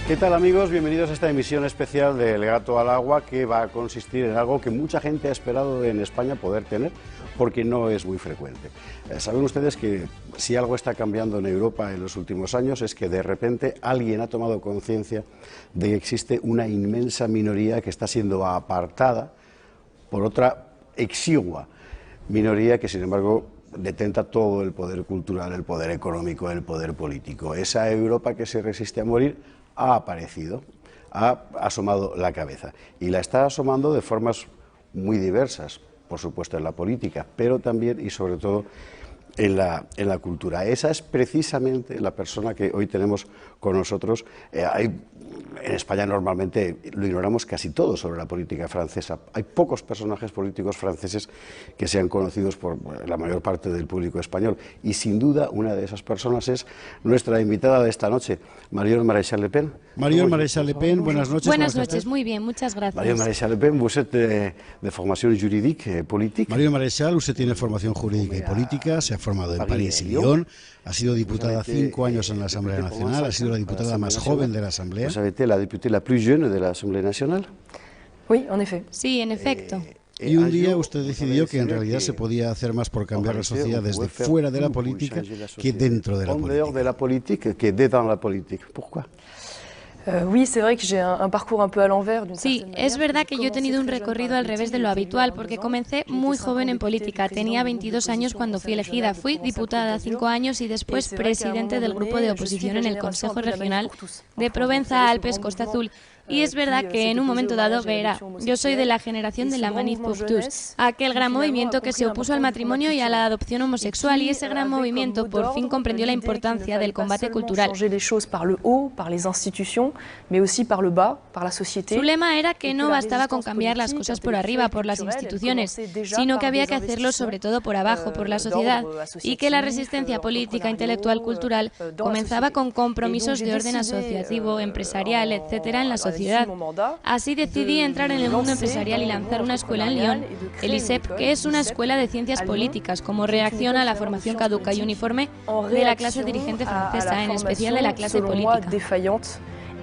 ¿Qué tal, amigos? Bienvenidos a esta emisión especial del Gato al Agua, que va a consistir en algo que mucha gente ha esperado en España poder tener, porque no es muy frecuente. Saben ustedes que si algo está cambiando en Europa en los últimos años es que de repente alguien ha tomado conciencia de que existe una inmensa minoría que está siendo apartada por otra exigua minoría que, sin embargo, detenta todo el poder cultural, el poder económico, el poder político. Esa Europa que se resiste a morir ha aparecido, ha asomado la cabeza y la está asomando de formas muy diversas, por supuesto en la política, pero también y sobre todo en la cultura. Esa es precisamente la persona que hoy tenemos con nosotros. En España normalmente lo ignoramos casi todo sobre la política francesa. Hay pocos personajes políticos franceses que sean conocidos por la mayor parte del público español. Y sin duda una de esas personas es nuestra invitada de esta noche, Marion Maréchal Le Pen. Marion Maréchal Le Pen, buenas noches. Buenas noches, muy bien, muchas gracias. Marion Maréchal Le Pen, vous êtes de formación jurídica política. Marion Maréchal, usted tiene formación jurídica y política, se ha formado en París y Lyon, ha sido diputada 5 años en la Asamblea Nacional, ha sido la diputada más joven de la Asamblea. Vous avez été la députée la plus jeune de la Asamblea Nacional. Oui, en effet. Sí, en efecto. Y un día usted decidió que en realidad se podía hacer más por cambiar la sociedad desde fuera de la política que dentro de la política. ¿Por qué? Oui, c'est vrai que j'ai un parcours un peu à l'envers. Sí, es verdad que yo he tenido un recorrido al revés de lo habitual, porque comencé muy joven en política. Tenía 22 años cuando fui elegida. Fui diputada 5 años y después presidente del grupo de oposición en el Consejo Regional de Provenza-Alpes-Costa Azul. Y es verdad que en un momento dado, verá, yo soy de la generación de la Manif pour tous, aquel gran movimiento que se opuso al matrimonio y a la adopción homosexual, y ese gran movimiento por fin comprendió la importancia del combate cultural. Su lema era que no bastaba con cambiar las cosas por arriba, por las instituciones, sino que había que hacerlo sobre todo por abajo, por la sociedad, y que la resistencia política, intelectual, cultural comenzaba con compromisos de orden asociativo, empresarial, etcétera, en la sociedad. Así decidí entrar en el mundo empresarial y lanzar una escuela en Lyon, el ISEP, que es una escuela de ciencias políticas, como reacción a la formación caduca y uniforme de la clase dirigente francesa, en especial de la clase política.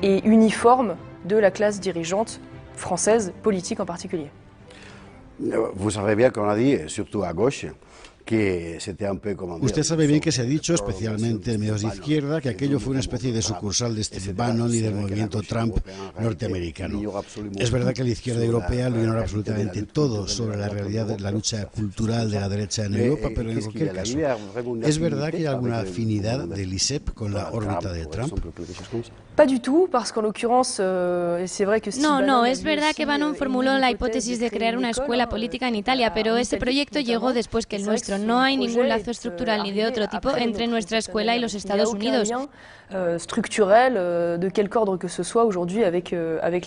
Et uniforme de la clase dirigeante française, politique en particulier. Vous savez bien qu'on a dit, surtout à gauche, Usted sabe bien que se ha dicho, especialmente en medios de izquierda, que aquello fue una especie de sucursal de Steve Bannon y del movimiento Trump norteamericano. Es verdad que la izquierda europea lo ignora absolutamente todo sobre la realidad de la lucha cultural de la derecha en Europa, pero en cualquier caso, ¿es verdad que hay alguna afinidad del ISEP con la órbita de Trump? Pas du tout, parce qu'en l'occurrence, c'est vrai que No, es verdad que Bannon formuló la hipótesis de crear una escuela política en Italia, pero ese proyecto llegó después que el nuestro. No hay ningún lazo estructural ni de otro tipo entre nuestra escuela y los Estados Unidos. Structurel de quelque ordre que ce soit aujourd'hui avec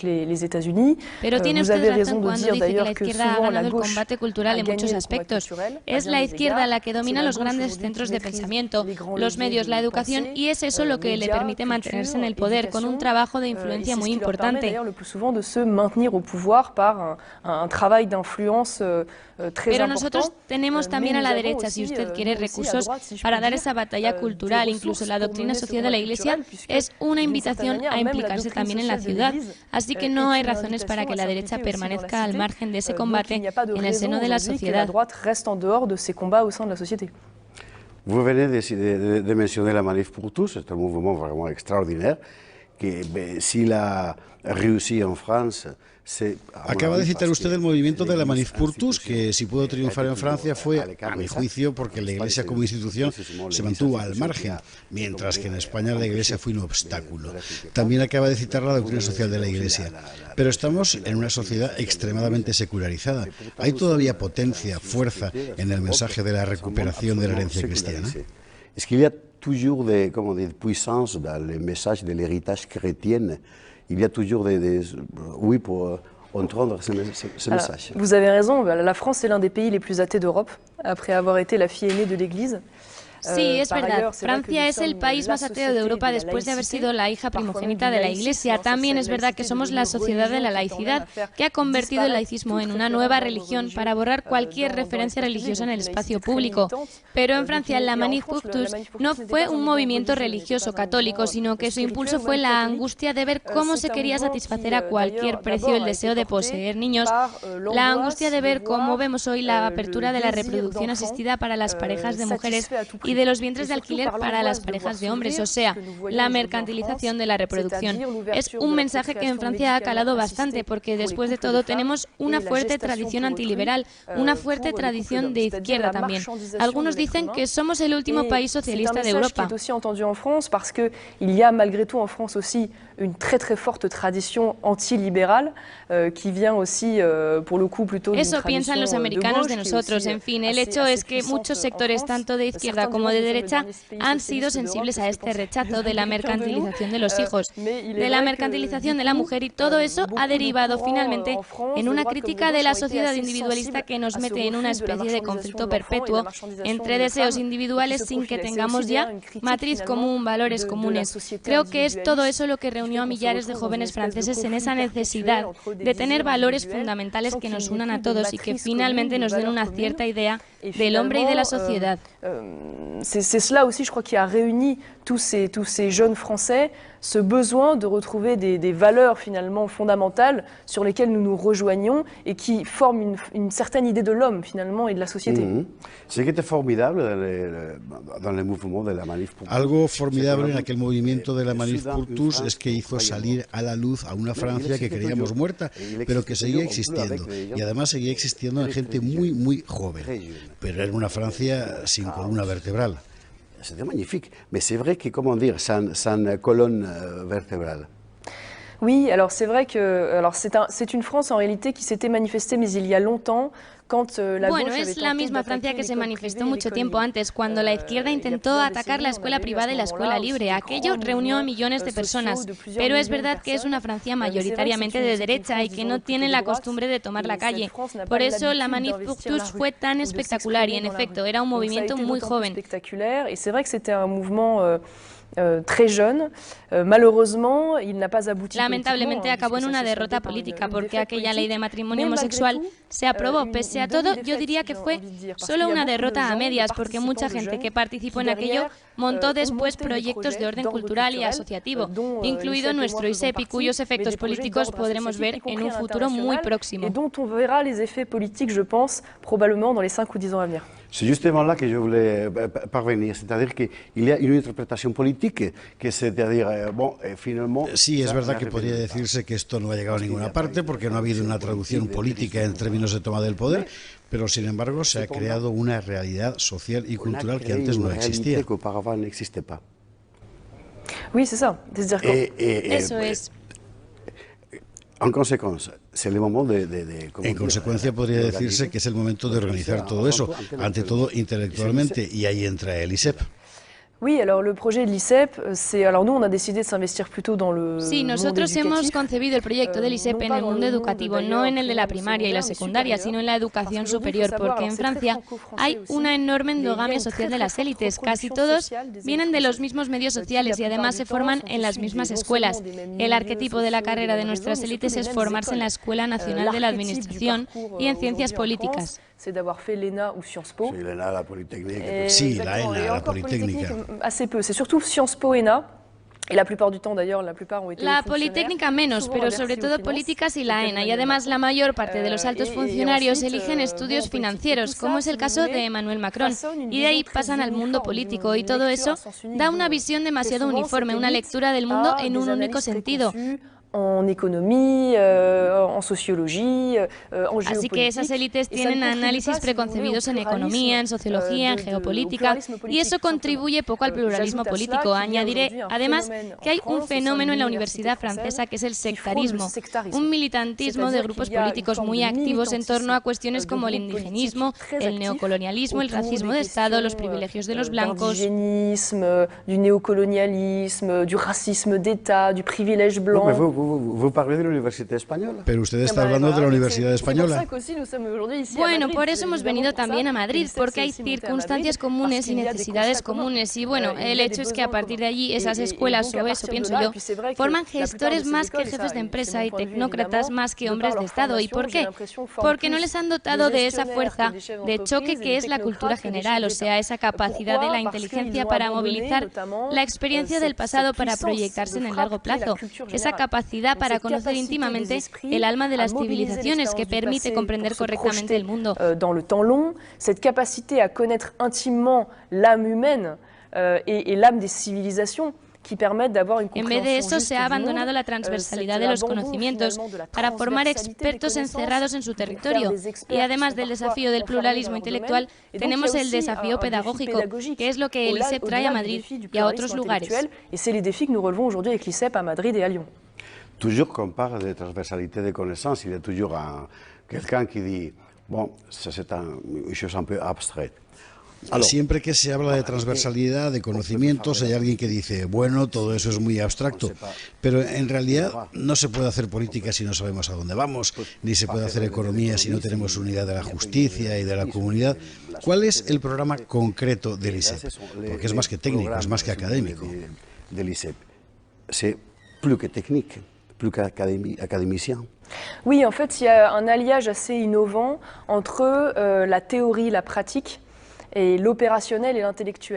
les États-Unis. Pero tiene usted razón cuando dice que la izquierda ha ganado el combate cultural en muchos aspectos. Es la izquierda la que domina los grandes centros de pensamiento, los medios, la educación, y es eso lo que le permite mantenerse en el poder con un trabajo de influencia muy importante. Pero nosotros tenemos también a la derecha, si usted quiere, recursos para dar esa batalla cultural. Incluso la doctrina social de la Iglesia es una invitación a implicarse también en la ciudad. Así que no hay razones para que la derecha permanezca al margen de ese combate en el seno de la sociedad. Vous venez de mencionar la Manif pour tous, c'est un mouvement vraiment extraordinaire, que s'il a réussi en France. Acaba de citar usted el movimiento de la Manif pour tous, que si pudo triunfar en Francia fue, a mi juicio, porque la Iglesia como institución se mantuvo al margen, mientras que en España la Iglesia fue un obstáculo. También acaba de citar la doctrina social de la Iglesia. Pero estamos en una sociedad extremadamente secularizada. ¿Hay todavía potencia, fuerza en el mensaje de la recuperación de la herencia cristiana? Est-ce qu'il y a toujours de puissance dans le message de l'héritage chrétien? Il y a toujours oui, pour entendre ce message. Vous avez raison, la France est l'un des pays les plus athées d'Europe, après avoir été la fille aînée de l'Église. Sí, es verdad. Francia es el país más ateo de Europa después de haber sido la hija primogénita de la Iglesia. También es verdad que somos la sociedad de la laicidad, que ha convertido el laicismo en una nueva religión para borrar cualquier referencia religiosa en el espacio público. Pero en Francia la Manif pour tous no fue un movimiento religioso católico, sino que su impulso fue la angustia de ver cómo se quería satisfacer a cualquier precio el deseo de poseer niños, la angustia de ver cómo vemos hoy la apertura de la reproducción asistida para las parejas de mujeres y de los vientres de alquiler para las parejas de hombres, o sea, la mercantilización de la reproducción. Es un mensaje que en Francia ha calado bastante, porque después de todo tenemos una fuerte tradición antiliberal, una fuerte tradición de izquierda también. Algunos dicen que somos el último país socialista de Europa. Une très forte tradición antiliberal qui vient aussi pour le coup plutôt d'une Eso piensan los americanos de nosotros. En fin, el hecho es que muchos sectores, tanto de izquierda como de derecha, han sido sensibles a este rechazo de la mercantilización de los hijos, de la mercantilización de la mujer, y todo eso ha derivado finalmente en una crítica de la sociedad individualista que nos mete en una especie de conflicto perpetuo entre deseos individuales sin que tengamos ya matriz común, valores comunes. Creo que es todo eso lo que reunió a millares de jóvenes franceses en esa necesidad de tener valores fundamentales que nos unan a todos y que finalmente nos den una cierta idea del hombre y de la sociedad. C'est cela aussi, je crois, qui a réuni tous ces jeunes Français, ce besoin de retrouver des valeurs finalement fondamentales sur lesquelles nous nous rejoignons et qui forment une certaine idée de l'homme finalement et de la société. Algo formidable en aquel movimiento de la Manif pour tous es que hizo salir a la luz a una Francia que creíamos muerta, pero que seguía existiendo, y además seguía existiendo en gente muy joven, pero era una Francia sin columna vertebral. C'était magnifique, mais c'est vrai que, comment dire, sans colonne vertébrale. Oui, alors c'est vrai que c'est une France en réalité qui s'était manifestée, mais il y a longtemps. Bueno, es la misma Francia que se manifestó mucho tiempo antes, cuando la izquierda intentó atacar la escuela privada y la escuela libre. Aquello reunió a millones de personas, pero es verdad que es una Francia mayoritariamente de derecha y que no tiene la costumbre de tomar la calle. Por eso la Manif pour tous fue tan espectacular y, en efecto, era un movimiento muy joven. Y c'est vrai que c'était un mouvement très jeune. Malheureusement, il n'a pas abouti. Lamentablemente acabó en una derrota política porque aquella ley de matrimonio homosexual se aprobó. Pese a todo, yo diría que fue solo una derrota a medias, porque mucha gente que participó en aquello montó después proyectos de orden cultural y asociativo, incluido nuestro ISEP, y cuyos efectos políticos podremos ver en un futuro muy próximo. Et dont on verra les effets politiques, je pense, probablement dans les 5 ou 10 ans à venir. C'est justement là que je voulais parvenir, c'est-à-dire qu'il y a une interprétation politique, que c'est-à-dire, finalement... Sí, es verdad que podría decirse que esto no ha llegado a ninguna parte porque no ha habido una traducción política en términos de toma del poder, pero sin embargo se ha creado una realidad social y cultural que antes no existía. Oui, c'est ça. Eso es. En consecuencia, podría decirse que es el momento de organizar todo eso, ante todo intelectualmente, y ahí entra el ISEP. Oui, alors le projet de l'ISEP, nous on a décidé de s'investir plutôt dans le Sí, nosotros hemos concebido el proyecto del ISEP en el mundo educativo, no en el de la primaria y la secundaria, sino en la educación superior, porque en Francia hay una enorme endogamia social de las élites. Casi todos vienen de los mismos medios sociales y además se forman en las mismas escuelas. El arquetipo de la carrera de nuestras élites es formarse en la Escuela Nacional de la Administración y en Ciencias Políticas. C'est d'avoir fait l'ENA ou Sciences Po. Sí, l'ENA, la Polytechnique. Sí, la ENA, la Politécnica. Assez peu, c'est surtout Sciences Po, ENA. Y la plupart du temps, d'ailleurs, la plupart ont été La Politécnica menos, pero sobre todo políticas y la ENA. Y además la mayor parte de los altos funcionarios eligen estudios financieros, como es el caso de Emmanuel Macron. Y de ahí pasan al mundo político. Y todo eso da una visión demasiado uniforme, una lectura del mundo en un único sentido. En economía, en sociología, en geopolítica. Así que esas élites tienen análisis preconcebidos en economía, en sociología, en geopolítica, y eso contribuye poco al pluralismo político. Añadiré, además, que hay un fenómeno en la universidad francesa que es el sectarismo, un militantismo de grupos políticos muy activos en torno a cuestiones como el indigenismo, el neocolonialismo, el racismo de Estado, los privilegios de los blancos. Du néocolonialisme, du racisme d'État, du privilège blanc. ¿Vous parlez de la Universidad Española? Pero usted está hablando de la Universidad Española. Bueno, por eso hemos venido también a Madrid, porque hay circunstancias comunes y necesidades comunes. Y bueno, el hecho es que a partir de allí esas escuelas, o eso pienso yo, forman gestores más que jefes de empresa y tecnócratas más que hombres de Estado. ¿Y por qué? Porque no les han dotado de esa fuerza de choque que es la cultura general, o sea, esa capacidad de la inteligencia para movilizar la experiencia del pasado para proyectarse en el largo plazo, esa capacidad para conocer íntimamente el alma de las civilizaciones que permite comprender correctamente el mundo. Dans le temps long, cette capacité à connaître intimement l'âme humaine et l'âme des civilisations. En vez de eso, se ha abandonado la transversalidad de los conocimientos para formar expertos encerrados en su territorio. Y además del desafío del pluralismo intelectual, tenemos el desafío pedagógico, que es lo que el ISEP trae a Madrid y a otros lugares. Toujours qu'on parle de transversalité des connaissances, il y a toujours quelqu'un qui dit, bon, ça c'est une chose un peu abstraite. Siempre que se habla de transversalidad, de conocimientos, hay alguien que dice, bueno, todo eso es muy abstracto, pero en realidad no se puede hacer política si no sabemos a dónde vamos, ni se puede hacer economía si no tenemos unidad de la justicia y de la comunidad. ¿Cuál es el programa concreto del ISEP? Porque es más que técnico, es más que académico. Del ISEP, c'est plus que technique, plus qu'académicien. Oui, en fait, il y a un alliage assez innovant entre la théorie, la pratique.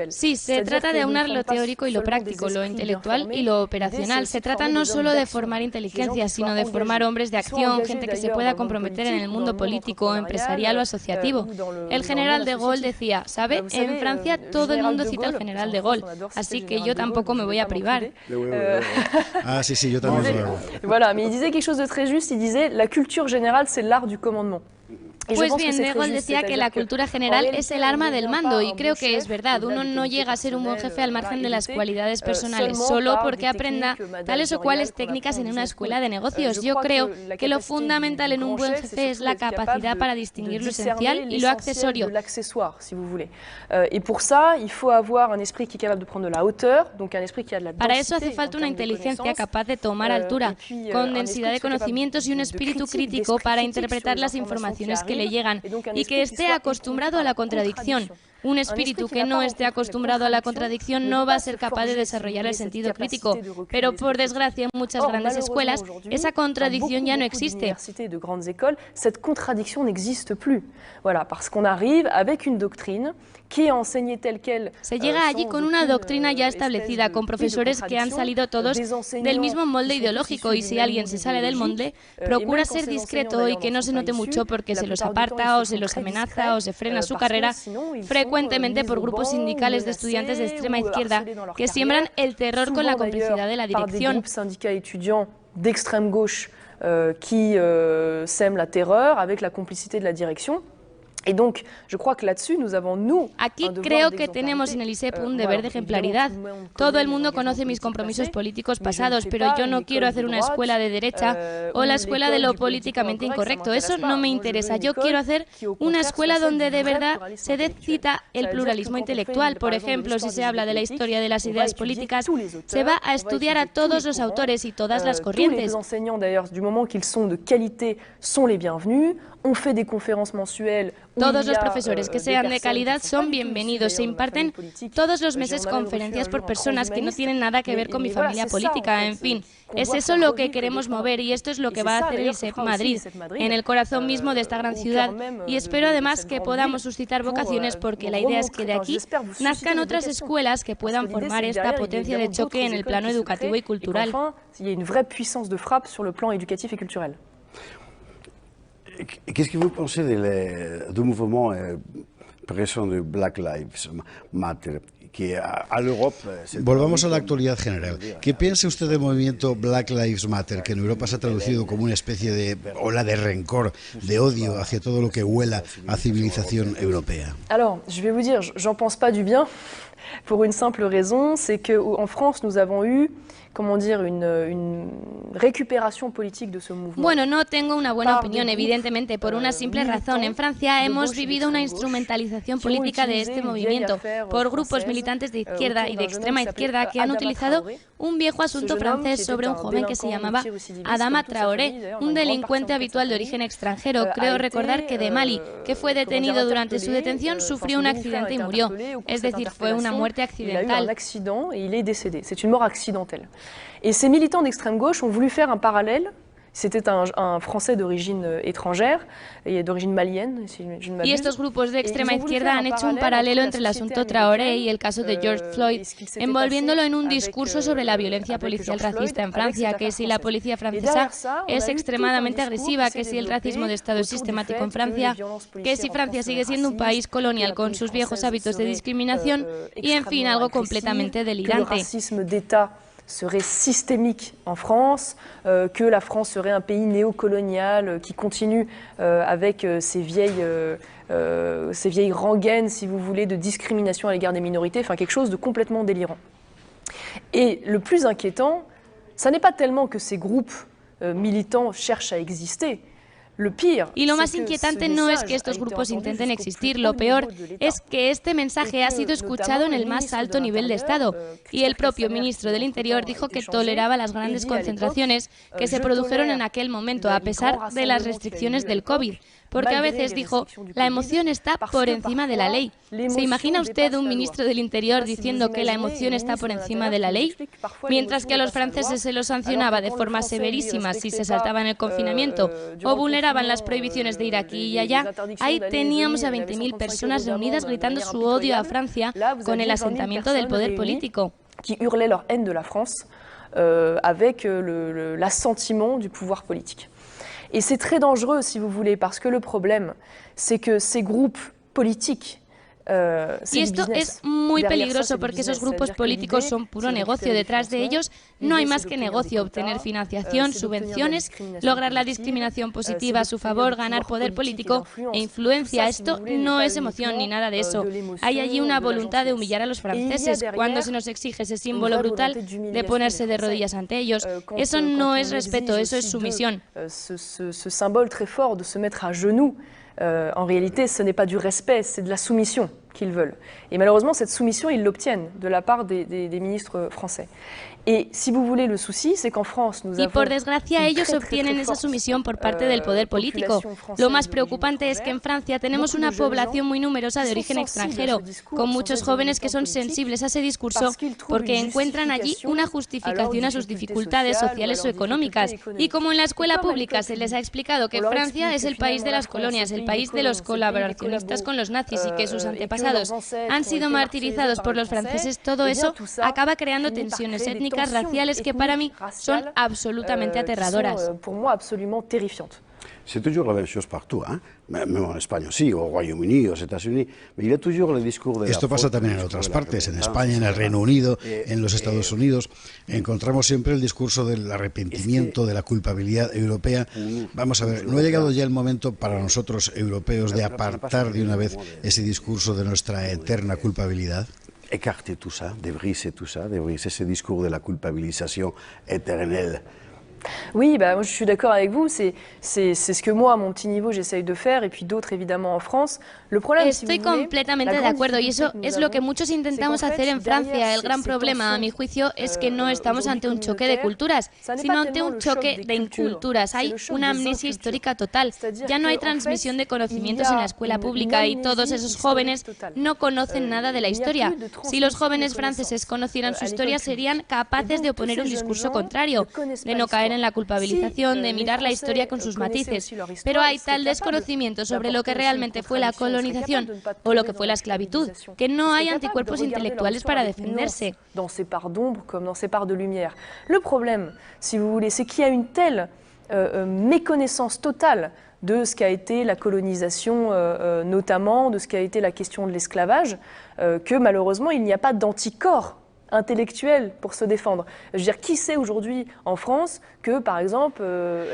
Sí, se trata de aunar lo teórico y lo práctico, lo intelectual y lo operacional. Se trata no solo de formar inteligencia, sino de formar hombres de acción, gente que se pueda comprometer en el mundo político, empresarial o asociativo. El general de Gaulle decía, ¿sabe? En Francia todo el mundo cita al general de Gaulle, así que yo tampoco me voy a privar. Ah, sí, sí, yo también lo hago. Voilà, mais il disait quelque chose de très juste, il disait la culture générale c'est l'art du commandement. Pues bien, De Gaulle decía que la cultura general es el arma del mando y creo que es verdad. Uno no llega a ser un buen jefe al margen de las cualidades personales, solo porque aprenda tales o cuales técnicas en una escuela de negocios. Yo creo que lo fundamental en un buen jefe es la capacidad para distinguir lo esencial y lo accesorio. Para eso hace falta una inteligencia capaz de tomar altura, con densidad de conocimientos y un espíritu crítico para interpretar las informaciones que le llegan y que esté acostumbrado a la contradicción. Un espíritu que no esté acostumbrado a la contradicción no va a ser capaz de desarrollar el sentido crítico, pero por desgracia en muchas grandes escuelas esa contradicción ya no existe. Se llega allí con una doctrina ya establecida, con profesores que han salido todos del mismo molde ideológico, y si alguien se sale del molde, procura ser discreto y que no se note mucho porque se los aparta o se los amenaza o se frena su carrera, frecuentemente por grupos sindicales de estudiantes de extrema izquierda que siembran el terror con la complicidad de la dirección. D'extrême gauche qui sèment la terreur avec la complicité de la direction. Aquí creo que tenemos en el ISEP un deber de ejemplaridad. Todo el mundo conoce mis compromisos políticos pasados, pero yo no quiero hacer una escuela de derecha o la escuela de lo políticamente incorrecto. Eso no me interesa. Yo quiero hacer una escuela donde de verdad se dé cita el pluralismo intelectual. Por ejemplo, si se habla de la historia de las ideas políticas, se va a estudiar a todos los autores y todas las corrientes. Todos los profesores que sean de calidad son bienvenidos. Se imparten todos los meses conferencias por personas que no tienen nada que ver con mi familia política. En fin, es eso lo que queremos mover y esto es lo que va a hacer el ISEP Madrid, en el corazón mismo de esta gran ciudad. Y espero además que podamos suscitar vocaciones, porque la idea es que de aquí nazcan otras escuelas que puedan formar esta potencia de choque en el plano educativo y cultural. Qu'est-ce que vous pensez du mouvement pression de Black Lives Matter? Volvamos a la actualidad general. ¿Qué piensa usted del movimiento Black Lives Matter, que en Europa se ha traducido como una especie de ola de rencor, de odio hacia todo lo que huela a civilización europea? Alors, je vais vous dire, j'en pense pas du bien, pour une simple raison, c'est que en France nous avons eu comment dire, une récupération politique de ce mouvement. Bueno, no tengo una buena opinión, evidentemente, por una simple razón. En Francia hemos vivido una instrumentalización política de este movimiento por grupos militantes de izquierda y de extrema izquierda que han utilizado un viejo asunto francés sobre un joven que se llamaba Adama Traoré, un delincuente habitual de origen extranjero. Creo recordar que de Mali, que fue detenido durante su detención, sufrió un accidente y murió. Es decir, fue una muerte accidental. C'est une mort accidentelle. Et ces militants d'extrême gauche ont voulu faire un parallèle. C'était un Français d'origine étrangère, et d'origine malienne, si je ne m'abuse. Y estos grupos de extrema izquierda han hecho un paralelo entre el asunto Traoré y el caso de George Floyd, envolviéndolo en un discurso sobre la violencia policial racista en Francia, que si la policía francesa es extremadamente agresiva, que si el racismo de Estado es sistemático en Francia, que si Francia sigue siendo un país colonial con sus viejos hábitos de discriminación y, en fin, algo completamente delirante. Serait systémique en France, que la France serait un pays néocolonial qui continue avec ces vieilles rengaines, si vous voulez, de discrimination à l'égard des minorités, enfin quelque chose de complètement délirant. Et le plus inquiétant, ça n'est pas tellement que ces groupes militants cherchent à exister. Y lo más inquietante no es que estos grupos intenten existir, lo peor es que este mensaje ha sido escuchado en el más alto nivel de Estado, y el propio ministro del Interior dijo que toleraba las grandes concentraciones que se produjeron en aquel momento, a pesar de las restricciones del COVID. Porque a veces dijo, la emoción está por encima de la ley. ¿Se imagina usted un ministro del Interior diciendo que la emoción está por encima de la ley? Mientras que a los franceses se los sancionaba de forma severísima si se saltaban el confinamiento o vulneraban las prohibiciones de ir aquí y allá, ahí teníamos a 20.000 personas reunidas gritando su odio a Francia con el asentamiento del poder político. Qui hurlaient leur haine de la France avec l'assentiment du pouvoir politique. Et c'est très dangereux, si vous voulez, parce que le problème, c'est que ces groupes politiques... Y esto es muy peligroso porque esos grupos políticos son puro negocio. Detrás de ellos no hay más que negocio, obtener financiación, subvenciones, lograr la discriminación positiva a su favor, ganar poder político e influencia. Esto no es emoción ni nada de eso. Hay allí una voluntad de humillar a los franceses cuando se nos exige ese símbolo brutal de ponerse de rodillas ante ellos. Eso no es respeto, eso es sumisión. Ce symbole très fort de se mettre à genoux. En réalité, ce n'est pas du respect, c'est de la soumission qu'ils veulent. Et malheureusement, cette soumission, ils l'obtiennent de la part des ministres français. Y si vous voulez, le souci, c'est qu'en France, nous avons... Y por desgracia, ellos obtienen esa sumisión por parte del poder político. Lo más preocupante es que en Francia tenemos una población muy numerosa de origen extranjero, con muchos jóvenes que son sensibles a ese discurso porque encuentran allí una justificación a sus dificultades sociales o económicas. Y como en la escuela pública se les ha explicado que Francia es el país de las colonias, el país de los colaboracionistas con los nazis y que sus antepasados han sido martirizados por los franceses, todo eso acaba creando tensiones étnicas, raciales que para mí son absolutamente aterradoras. C'est toujours la même chose partout, ¿eh? Même en España, sí, o Royaume-Uni, o États-Unis. Mais il y a toujours le discours de Esto pasa también en otras partes, en España, en el Reino Unido, en los Estados Unidos. Encontramos siempre el discurso del arrepentimiento, de la culpabilidad europea. Vamos a ver, ¿no ha llegado ya el momento para nosotros europeos de apartar de una vez ese discurso de nuestra eterna culpabilidad? Écarter tout ça, de briser ese discours de la culpabilización éternelle. Oui, bah, moi, je suis d'accord avec vous, c'est ce que moi, à mon petit niveau, j'essaye de faire, et puis d'autres, évidemment, en France. Le problème, Estoy completamente de acuerdo, y eso es lo que muchos intentamos hacer en Francia. El gran problema, a mi juicio, es que no estamos ante un choque de culturas, sino ante un choque de inculturas. Hay una amnesia histórica total. Ya no hay transmisión de conocimientos en la escuela pública y todos esos jóvenes no conocen nada de la historia. Si los jóvenes franceses conocieran su historia, serían capaces de oponer un discurso contrario, de no caer en la culpabilización, de mirar la historia con sus matices. Pero hay tal desconocimiento sobre lo que realmente fue la colonización o lo que fue la esclavitud, que no hay anticuerpos intelectuales para defenderse. Dans ces parts d'ombre comme dans ces parts de lumière. Le problème, si vous voulez, c'est qu'il y a une telle méconnaissance totale de ce qu'a été la colonisation, notamment de ce qu'a été la question de l'esclavage, que malheureusement il n'y a pas d'anticorps intellectuel pour se défendre. Je veux dire, qui sait aujourd'hui en France que, par exemple,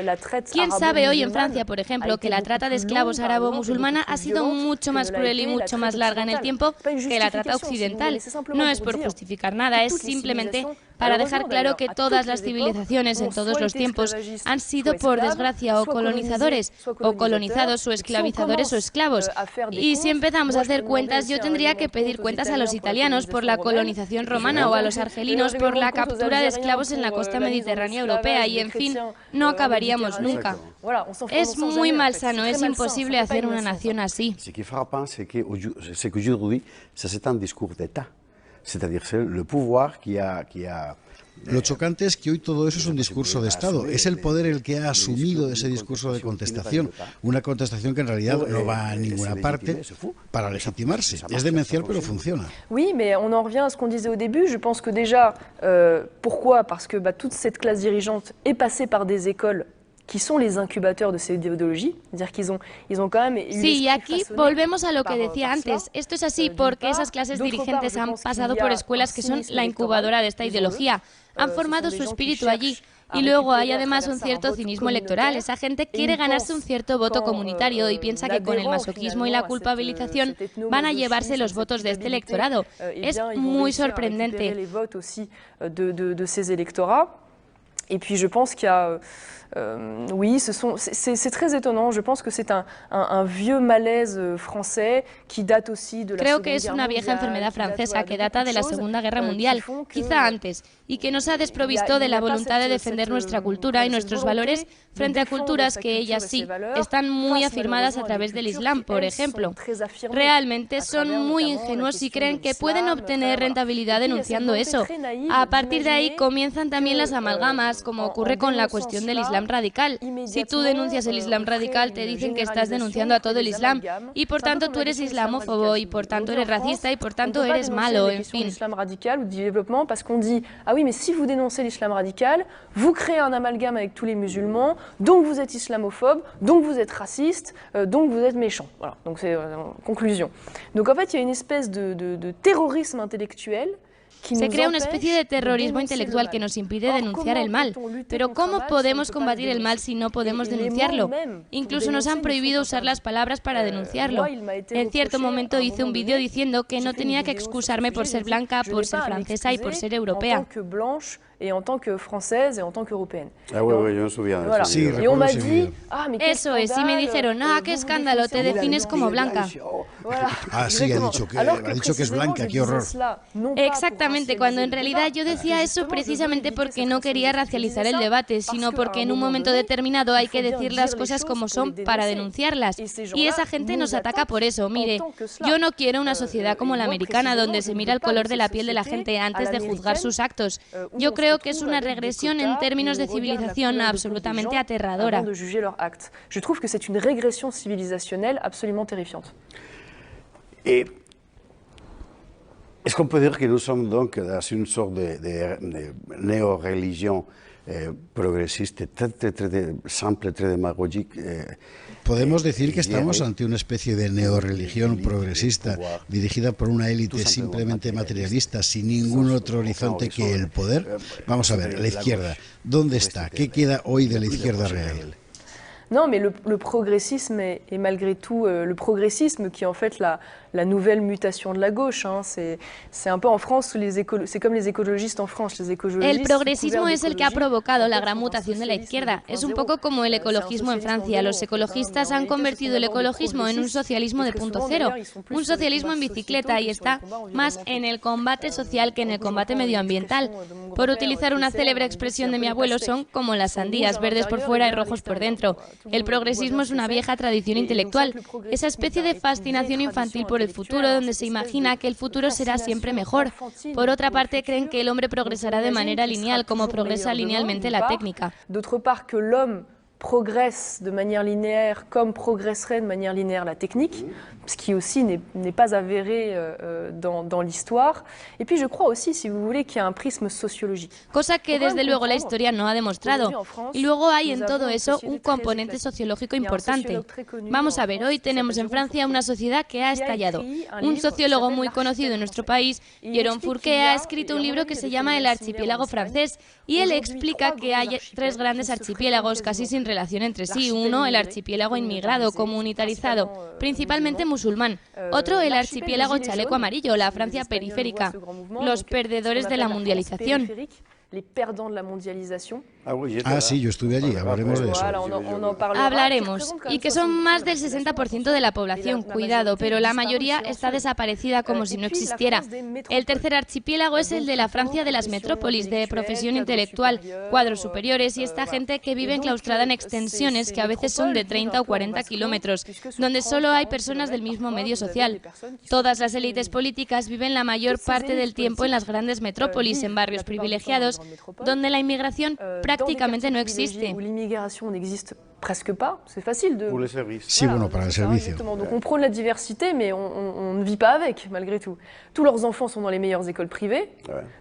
la traite ¿Quién sabe hoy en Francia, por ejemplo, que la trata de esclavos arabo-musulmana ha sido mucho más cruel y mucho más larga en el tiempo que la trata occidental? No es por justificar nada, es simplemente para dejar claro que todas las civilizaciones en todos los tiempos han sido, por desgracia, o colonizadores, o colonizados, o esclavizadores o esclavos. Y si empezamos a hacer cuentas, yo tendría que pedir cuentas a los italianos por la colonización romana o a los argelinos por la captura de esclavos en la costa mediterránea europea y, en fin, no acabaríamos nunca. Es muy malsano, es imposible hacer una nación así. Ce qui est frappant, c'est qu'aujourd'hui, c'est un discours d'État. C'est-à-dire c'est le pouvoir qui a Lo chocante es que hoy todo eso es un discurso de Estado. Es el poder el que ha asumido ese discurso de contestación. Una contestación que en realidad no va a ninguna parte para legitimarse. Es demencial, pero funciona. Oui, mais on en revient à ce qu'on disait au début. Je pense que déjà, pourquoi? Parce que toute cette classe dirigeante est passée par des écoles qui sont les incubateurs de ces idéologies, c'est-à-dire qu'ils ont quand même... Sí, y aquí volvemos a lo que decía antes. Esto es así porque esas clases dirigentes han pasado por escuelas que son la incubadora de esta ideología. Han formado su espíritu allí. Y luego hay además un cierto cinismo electoral. Esa gente quiere ganarse un cierto voto comunitario y piensa que con el masoquismo y la culpabilización van a llevarse los votos de este electorado. Es muy sorprendente. Et puis je pense qu'il y a... oui, c'est très étonnant. Je pense que c'est un vieux malaise français qui date aussi de la Creo que es una vieja enfermedad francesa que data de la Segunda Guerra Mundial, quizá antes, y que nos ha desprovisto de la voluntad de defender nuestra cultura y nuestros valores frente a culturas que ellas sí están muy afirmadas a través del Islam, por ejemplo. Realmente son muy ingenuos y creen que pueden obtener rentabilidad denunciando eso. A partir de ahí comienzan también las amalgamas, como ocurre con la cuestión del Islam radical. Si tú denuncias el Islam radical, te dicen que estás denunciando a todo el Islam y por tanto tú eres islamófobo y por tanto eres racista y por tanto eres malo, en fin. L'islam radical ou du développement parce qu'on dit ah oui mais si vous dénoncez l'islam radical, vous créez un amalgame avec tous les musulmans, donc vous êtes islamophobe, donc vous êtes raciste, donc vous êtes méchant. Voilà, donc c'est conclusion. Donc en fait, il y a une espèce de terrorisme intellectuel. Se crea una especie de terrorismo intelectual que nos impide denunciar el mal. Pero ¿cómo podemos combatir el mal si no podemos denunciarlo? Incluso nos han prohibido usar las palabras para denunciarlo. En cierto momento hice un vídeo diciendo que no tenía que excusarme por ser blanca, por ser francesa y por ser europea. Et en tant que française et en tant qu'européenne. Ah oui, yo me subía a eso. Sí, y on m'a dit, ah, mais eso es, y me dijeron, ah, qué escándalo, te defines como blanca. Ah, sí, ha dicho que es blanca, qué horror. Exactamente, cuando en realidad yo decía eso precisamente porque no quería racializar el debate, sino porque en un momento determinado hay que decir las cosas como son para denunciarlas. Y esa gente nos ataca por eso. Mire, yo no quiero una sociedad como la americana donde se mira el color de la piel de la gente antes de juzgar sus actos. Yo creo que es una regresión en términos de civilización absolutamente aterradora. Je trouve que c'est une régression civilisationnelle absolument terrifiante. Est-ce qu'on peut dire que nous sommes donc dans une sorte de néo-religion progresiste, très simple, très démagogique? Podemos decir que estamos ante una especie de neorreligión progresista dirigida por una élite simplemente materialista, sin ningún otro horizonte que el poder. Vamos a ver, la izquierda, ¿dónde está? ¿Qué queda hoy de la izquierda real? Non, mais le progressisme est malgré tout le progressisme qui est en fait la nouvelle mutation de la gauche. Hein. C'est un peu en France, c'est comme les écologistes en France. Les écologistes, el progresismo es el que ha provocado la gran mutación de la izquierda. Es un poco como el ecologismo en Francia. Los ecologistas han convertido el ecologismo en un socialismo de punto cero, un socialismo en bicicleta, y está más en el combate social que en el combate medioambiental. Por utilizar una célebre expresión de mi abuelo, son como las sandías, verdes por fuera y rojos por dentro. El progresismo es una vieja tradición intelectual, esa especie de fascinación infantil por el futuro, donde se imagina que el futuro será siempre mejor. Por otra parte, creen que el hombre progresará de manera lineal, como progresa linealmente la técnica. D'autre part que l'homme progresse de manière linéaire comme progresserait de manière linéaire la technique, ce qui aussi n'est pas avéré dans l'histoire. Et puis je crois aussi, si vous voulez, qu'il y a un prisme sociologique. Cosa que desde luego la historia no ha demostrado. Y luego hay en todo eso un componente sociológico importante. Vamos a ver, hoy tenemos en Francia una sociedad que ha estallado. Un sociólogo muy conocido en nuestro país, Jérôme Fourquet, ha escrito un libro que se llama El archipiélago francés, y él explica que hay 3 grandes archipiélagos casi sin relación entre sí. Uno, el archipiélago inmigrado, comunitarizado, principalmente musulmán. Otro, el archipiélago chaleco amarillo, la Francia periférica, los perdedores de la mundialización. Ah, sí, yo estuve allí, hablaremos de eso. Hablaremos, y que son más del 60% de la población, cuidado, pero la mayoría está desaparecida como si no existiera. El tercer archipiélago es el de la Francia de las metrópolis, de profesión intelectual, cuadros superiores, y esta gente que vive enclaustrada en extensiones que a veces son de 30 o 40 kilómetros, donde solo hay personas del mismo medio social. Todas las élites políticas viven la mayor parte del tiempo en las grandes metrópolis, en barrios privilegiados, donde la inmigración prácticamente no existe. Sí, bueno, para el servicio. Donc on prône la diversité, mais on ne vit pas avec, malgré tout. Tous leurs enfants sont dans les meilleures écoles privées.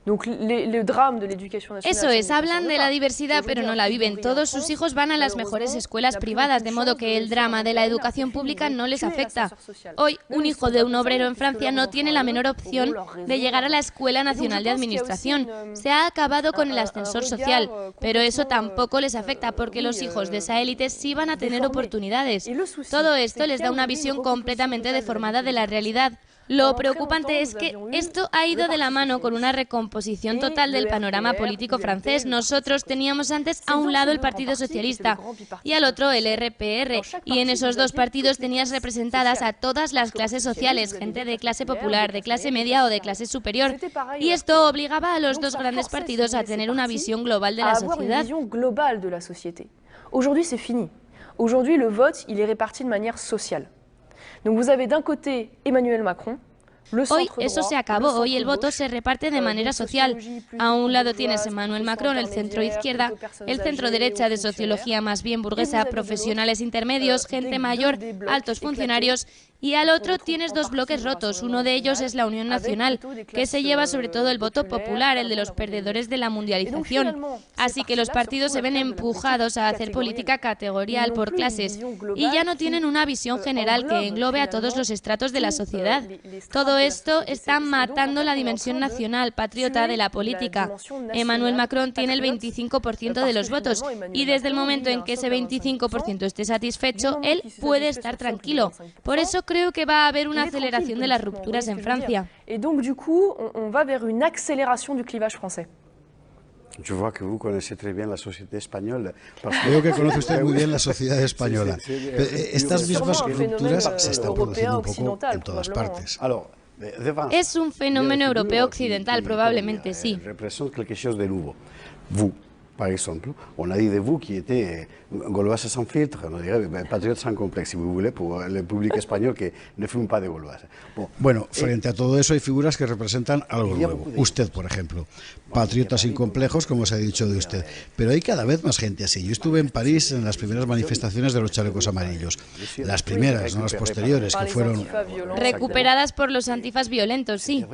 Donc le drame de l'éducation nationale. Eso es, hablan de la diversidad, pero no la viven. Todos sus hijos van a las mejores escuelas privadas, de modo que el drama de la educación pública no les afecta. Hoy, un hijo de un obrero en Francia no tiene la menor opción de llegar a la Escuela Nacional de Administración. Se ha acabado con el ascensor social, pero eso tampoco les afecta porque los hijos de esa élite sí van a tener oportunidades. Todo esto les da una visión completamente deformada de la realidad. Lo preocupante es que esto ha ido de la mano con una recomposición total del panorama político francés. Nosotros teníamos antes a un lado el Partido Socialista y al otro el RPR, y en esos dos partidos tenías representadas a todas las clases sociales, gente de clase popular, de clase media o de clase superior, y esto obligaba a los dos grandes partidos a tener una visión global de la sociedad. Aujourd'hui, c'est fini. Aujourd'hui, le vote, il est réparti de manière sociale. Donc vous avez d'un côté Emmanuel Macron. Hoy eso se acabó, hoy el voto se reparte de manera social. A un lado tienes Emmanuel Macron, el centro izquierda, el centro derecha de sociología más bien burguesa, profesionales intermedios, gente mayor, altos funcionarios, y al otro tienes dos bloques rotos. Uno de ellos es la Unión Nacional, que se lleva sobre todo el voto popular, el de los perdedores de la mundialización. Así que los partidos se ven empujados a hacer política categorial por clases y ya no tienen una visión general que englobe a todos los estratos de la sociedad. Todo esto está matando la dimensión nacional, patriota de la política. Emmanuel Macron tiene el 25% de los votos y desde el momento en que ese 25% esté satisfecho, él puede estar tranquilo. Por eso creo que va a haber una aceleración de las rupturas en Francia. Et donc du coup, on va vers une accélération du clivage français. Je vois que vous connaissez très bien la société española. Veo que conoce usted muy bien la sociedad española. Estas mismas rupturas se están produciendo un poco en todas partes. Es un fenómeno europeo occidental, probablemente, sí. Representa quelque chose de nouveau. Vous, par exemple, on a dit de vous qui était gauloise sans filtre, on dirait patriote sans complexe, si vous voulez, pour le public español que ne fume pas de gauloise. Bueno, frente a todo eso hay figuras que representan algo nuevo. Usted, por ejemplo, patriota sin complejos, como se ha dicho de usted. Pero hay cada vez más gente así. Yo estuve en París en las primeras manifestaciones de los chalecos amarillos. Las primeras, no las posteriores, que fueron recuperadas por los antifas violentos, sí.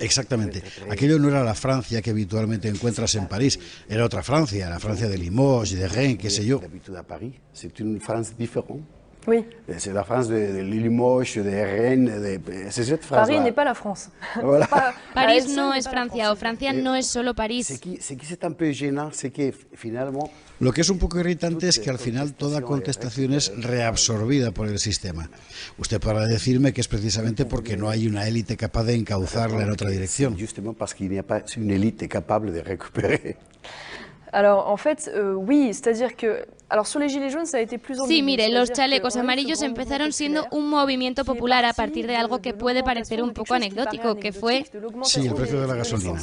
Exactamente. Aquello no era la Francia que habitualmente encuentras en París, era otra Francia, la Francia de Limoges, de Rennes, qué sé yo. À Paris, c'est une France différente. Oui. C'est la France de Limoges, de Rennes, c'est cette France. Paris n'est pas la France. Voilà. París no es Francia, o Francia no es solo París. Ce qui c'est un peu gênant, c'est que finalement. Lo que es un poco irritante es que al final toda contestación es reabsorbida por el sistema. Usted podrá decirme que es precisamente porque no hay una élite capaz de encauzarla en otra dirección. Justement parce qu'il n'y a pas une élite capable de récupérer. Alors, en fait, oui, c'est-à-dire que... Alors, sur les gilets jaunes, ça a été plus Sí, mire, los chalecos amarillos empezaron siendo un movimiento popular a partir de algo que puede parecer un poco anecdótico, que fue... Sí, el precio de la gasolina.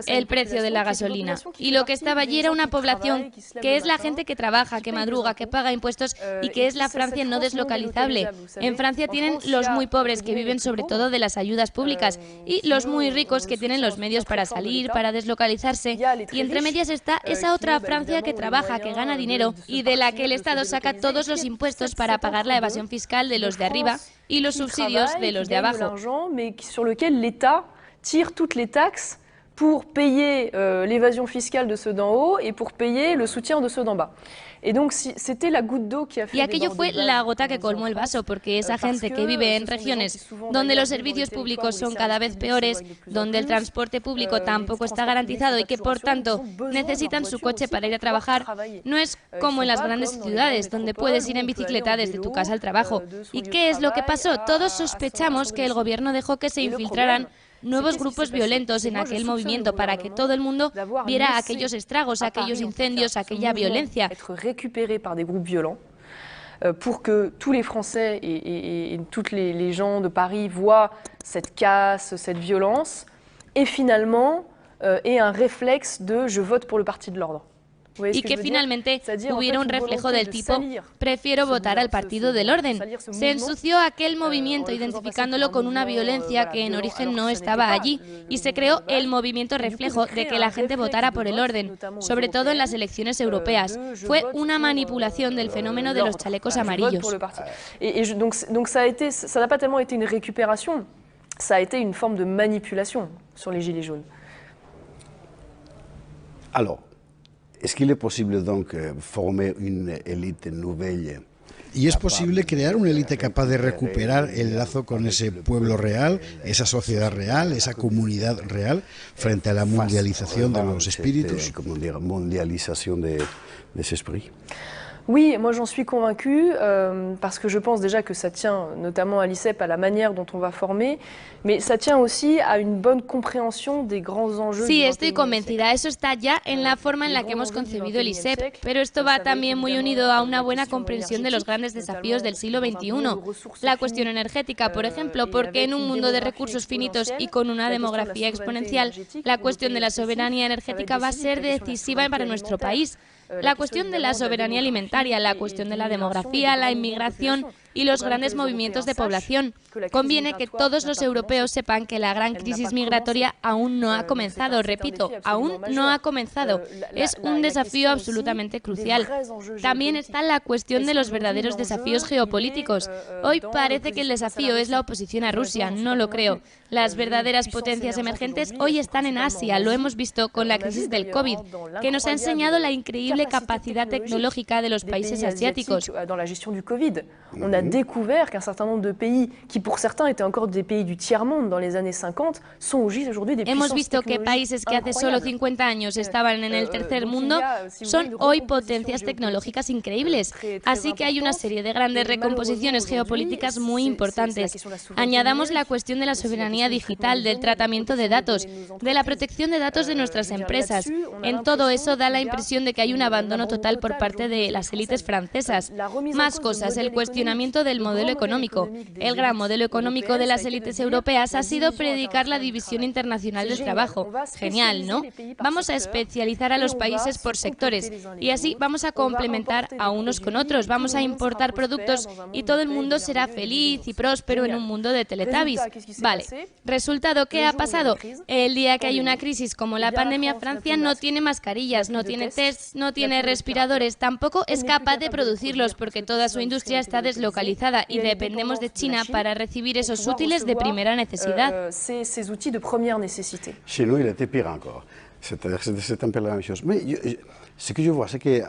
El precio de la gasolina. Y lo que estaba allí era una población que es la gente que trabaja, que madruga, que paga impuestos y que es la Francia no deslocalizable. En Francia tienen los muy pobres que viven sobre todo de las ayudas públicas y los muy ricos que tienen los medios para salir, para deslocalizarse. Y entre medias está esa otra Francia que trabaja, que gana dinero y de la que el Estado saca todos los impuestos para pagar la evasión fiscal de los de arriba y los subsidios de los de abajo. Tire toutes les taxes pour payer l'évasion fiscale de ceux d'en haut et pour payer le soutien de ceux d'en bas. Y aquello fue la gota que colmó el vaso, porque esa gente que vive en regiones donde los servicios públicos son cada vez peores, donde el transporte público tampoco está garantizado y que, por tanto, necesitan su coche para ir a trabajar, no es como en las grandes ciudades, donde puedes ir en bicicleta desde tu casa al trabajo. ¿Y qué es lo que pasó? Todos sospechamos que el gobierno dejó que se infiltraran nuevos grupos violentos en aquel movimiento para que todo el mundo viera aquellos estragos, aquellos incendios, aquella violencia. Pour que tous les Français et tous les gens de Paris voient cette casse, cette violence, et finalement aient un réflexe de « je vote pour le parti de l'ordre ». Y que finalmente hubiera un reflejo del tipo prefiero votar al partido del orden. Se ensució aquel movimiento identificándolo con una violencia que en origen no estaba allí y se creó el movimiento reflejo de que la gente votara por el orden, sobre todo en las elecciones europeas. Fue una manipulación del fenómeno de los chalecos amarillos. Donc ça n'a pas tellement été une récupération, ça a été une forme de manipulation sur les gilets jaunes. Alors, est-ce qu'il est possible donc former une élite nouvelle? ¿Y es posible crear una élite capaz de recuperar el lazo con ese pueblo real, esa sociedad real, esa comunidad real, frente a la mundialización de los espíritus? Mundialización de ese espíritu. Oui, moi j'en suis convaincue, parce que je pense déjà que ça tient notamment à l'ICEP, à la manière dont on va former, mais ça tient aussi à une bonne compréhension des grands enjeux. Sí, estoy convencida, eso está ya en la forma en la que hemos concebido el ICEP, pero esto va también muy unido a una buena comprensión de los grandes desafíos del siglo XXI. La cuestión energética, por ejemplo, porque en un mundo de recursos finitos y con una demografía exponencial, la cuestión de la soberanía energética va a ser decisiva para nuestro país. La cuestión de la soberanía alimentaria, la cuestión de la demografía, la inmigración y los grandes movimientos de población. Conviene que todos los europeos sepan que la gran crisis migratoria aún no ha comenzado, repito, aún no ha comenzado. Es un desafío absolutamente crucial. También está la cuestión de los verdaderos desafíos geopolíticos. Hoy parece que el desafío es la oposición a Rusia, no lo creo. Las verdaderas potencias emergentes hoy están en Asia, lo hemos visto con la crisis del COVID, que nos ha enseñado la increíble capacidad tecnológica de los países asiáticos. On a découvert qu'un certain nombre de pays, qui pour certains étaient encore des pays du tiers-monde dans les années 50, sont aujourd'hui des puissances Hemos visto que países que hace solo 50 años estaban en el tercer mundo son hoy potencias tecnológicas increíbles. Así que hay una serie de grandes recomposiciones geopolíticas muy importantes. Añadamos la cuestión de la soberanía digital, del tratamiento de datos, de la protección de datos de nuestras empresas. En todo eso da la impresión de que hay un abandono total por parte de las élites francesas. Más cosas, el cuestionamiento del modelo económico. El gran modelo económico de las élites europeas ha sido predicar la división internacional del trabajo. Genial, ¿no? Vamos a especializar a los países por sectores y así vamos a complementar a unos con otros. Vamos a importar productos y todo el mundo será feliz y próspero en un mundo de Teletubbies. Vale. Resultado, ¿qué ha pasado? El día que hay una crisis como la pandemia, Francia no tiene mascarillas, no tiene tests, no tiene respiradores, tampoco es capaz de producirlos porque toda su industria está deslocalizada y dependemos de China para recibir esos útiles de primera necesidad. Chez nous, il était pire encore. C'est-à-dire que c'est un peu la même chose. Mais ce que je vois, c'est que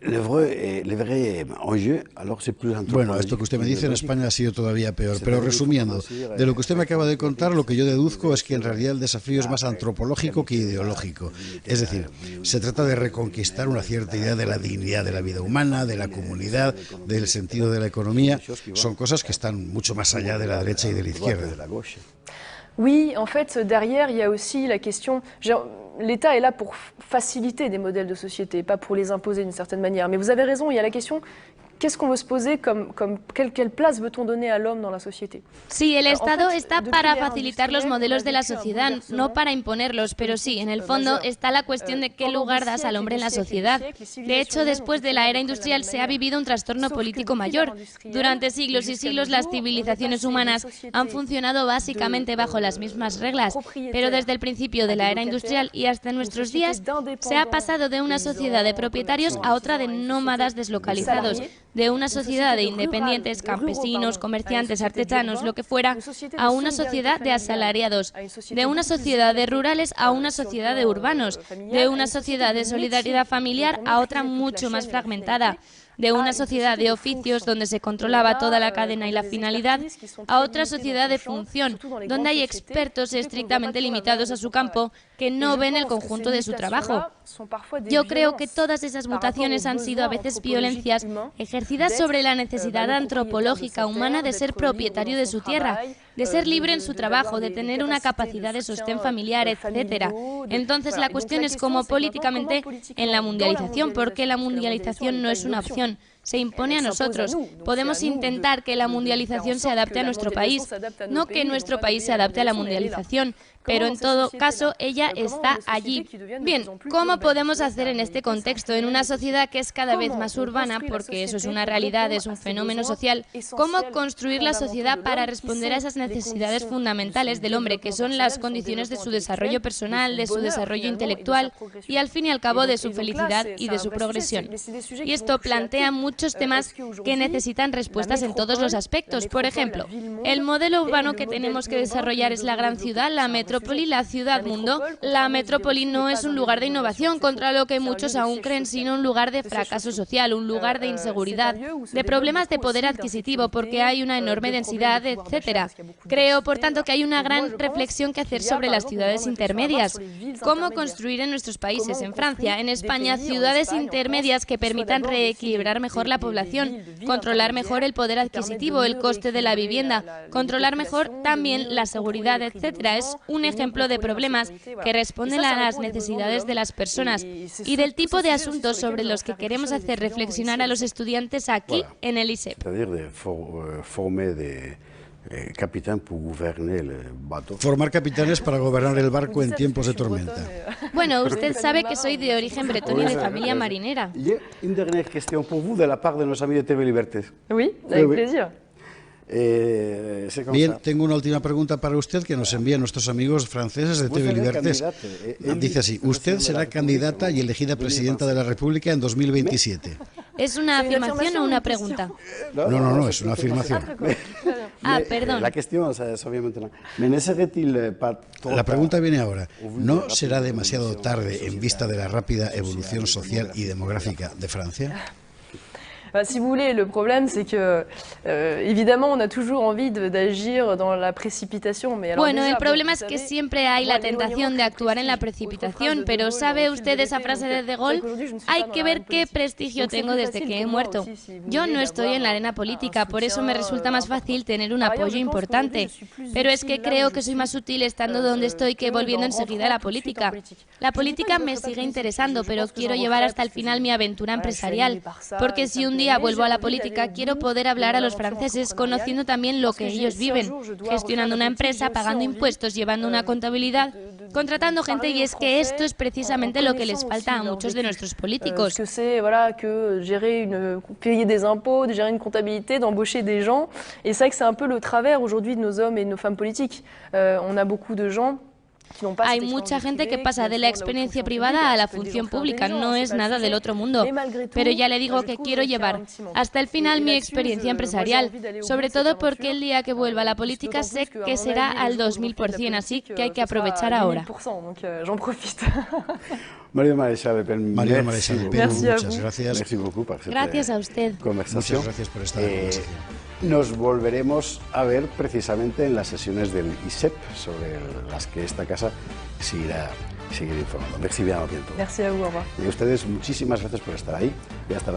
le vrai enjeu, alors c'est plus antropológico. Bueno, esto que usted me dice en España ha sido todavía peor, pero resumiendo, de lo que usted me acaba de contar, lo que yo deduzco es que en realidad el desafío es más antropológico que ideológico. Es decir, se trata de reconquistar una cierta idea de la dignidad de la vida humana, de la comunidad, del sentido de la economía. Son cosas que están mucho más allá de la derecha y de la izquierda. Oui, en fait, derrière, il y a aussi la question... L'État est là pour faciliter des modèles de société, pas pour les imposer d'une certaine manière. Mais vous avez raison, il y a la question... ¿Qué es qu'on veut se poser quelle place veut-on donner à l'homme dans la société? Sí, el Estado está para facilitar los modelos de la sociedad, no para imponerlos, pero sí, en el fondo está la cuestión de qué lugar das al hombre en la sociedad. De hecho, después de la era industrial se ha vivido un trastorno político mayor. Durante siglos y siglos las civilizaciones humanas han funcionado básicamente bajo las mismas reglas, pero desde el principio de la era industrial y hasta nuestros días se ha pasado de una sociedad de propietarios a otra de nómadas deslocalizados. de una sociedad de independientes, campesinos, comerciantes, artesanos, lo que fuera, a una sociedad de asalariados, de una sociedad de rurales a una sociedad de urbanos, de una sociedad de solidaridad familiar a otra mucho más fragmentada, de una sociedad de oficios donde se controlaba toda la cadena y la finalidad, a otra sociedad de función, donde hay expertos estrictamente limitados a su campo que no ven el conjunto de su trabajo. Yo creo que todas esas mutaciones han sido a veces violencias ejercidas sobre la necesidad antropológica humana de ser propietario de su tierra, de ser libre en su trabajo, de tener una capacidad de sostén familiar, etc. Entonces la cuestión es cómo políticamente en la mundialización, porque la mundialización no es una opción, se impone a nosotros. Podemos intentar que la mundialización se adapte a nuestro país, no que nuestro país se adapte a la mundialización, pero en todo caso ella está allí. Bien, ¿cómo podemos hacer en este contexto, en una sociedad que es cada vez más urbana, porque eso es una realidad, es un fenómeno social, cómo construir la sociedad para responder a esas necesidades fundamentales del hombre, que son las condiciones de su desarrollo personal, de su desarrollo intelectual y al fin y al cabo de su felicidad y de su progresión? Y esto plantea muchos temas que necesitan respuestas en todos los aspectos. Por ejemplo, el modelo urbano que tenemos que desarrollar es la gran ciudad, la metrópoli, la ciudad-mundo. La metrópoli no es un lugar de innovación, contra lo que muchos aún creen, sino un lugar de fracaso social, un lugar de inseguridad, de problemas de poder adquisitivo, porque hay una enorme densidad, etc. Creo, por tanto, que hay una gran reflexión que hacer sobre las ciudades intermedias. ¿Cómo construir en nuestros países, en Francia, en España, ciudades intermedias que permitan reequilibrar mejor la población, controlar mejor el poder adquisitivo, el coste de la vivienda, controlar mejor también la seguridad, etcétera? Es un ejemplo de problemas que responden a las necesidades de las personas y del tipo de asuntos sobre los que queremos hacer reflexionar a los estudiantes aquí en el ISEP. Formar capitanes para gobernar el barco en tiempos de tormenta. Bueno, usted sabe que soy de origen bretón y de familia marinera. Una dernière question pour vous de la part de nos amis de TV Liberté. Oui, avec plaisir. Bien, tengo una última pregunta para usted que nos envían nuestros amigos franceses de TV Libertés. Dice así: usted será candidata y elegida presidenta de la República en 2027. ¿Es una afirmación o una pregunta? No, es una afirmación. Perdón. La cuestión es obviamente no. La pregunta viene ahora. ¿No será demasiado tarde en vista de la rápida evolución social y demográfica de Francia? Si vous voulez, le problème c'est que évidemment on a toujours envie d'agir dans la précipitation, mais alors bueno, el problema es que siempre hay la tentación de actuar en la precipitación, pero ¿sabe usted esa frase de De Gaulle? Hay que ver qué prestigio tengo desde que he muerto. Yo no estoy en la arena política, por eso me resulta más fácil tener un apoyo importante, pero es que creo que soy más útil estando donde estoy que volviendo enseguida a la política. La política me sigue interesando, pero quiero llevar hasta el final mi aventura empresarial, porque si un día vuelvo a la política, quiero poder hablar a los franceses conociendo también lo que ellos viven, gestionando una empresa, pagando impuestos, llevando una contabilidad, contratando gente, y es que esto es precisamente lo que les falta a muchos de nuestros políticos. Que gérer payer des impôts, de gérer une comptabilité, d'embaucher des gens, et c'est vrai que c'est un peu le travers aujourd'hui de nos hommes et de nos femmes politiques. On a beaucoup de gens. Hay mucha gente que pasa de la experiencia privada a la función pública, no es nada del otro mundo. Pero ya le digo que quiero llevar hasta el final mi experiencia empresarial, sobre todo porque el día que vuelva a la política sé que será al 2000%, así que hay que aprovechar ahora. María Maréchal Le Pen, muchas gracias. Gracias a usted. Muchas gracias por esta conversación. Nos volveremos a ver precisamente en las sesiones del ISEP, sobre las que esta casa seguirá informando. Merci bien, a bientôt. Merci a vous, au revoir. Y a ustedes muchísimas gracias por estar ahí y hasta la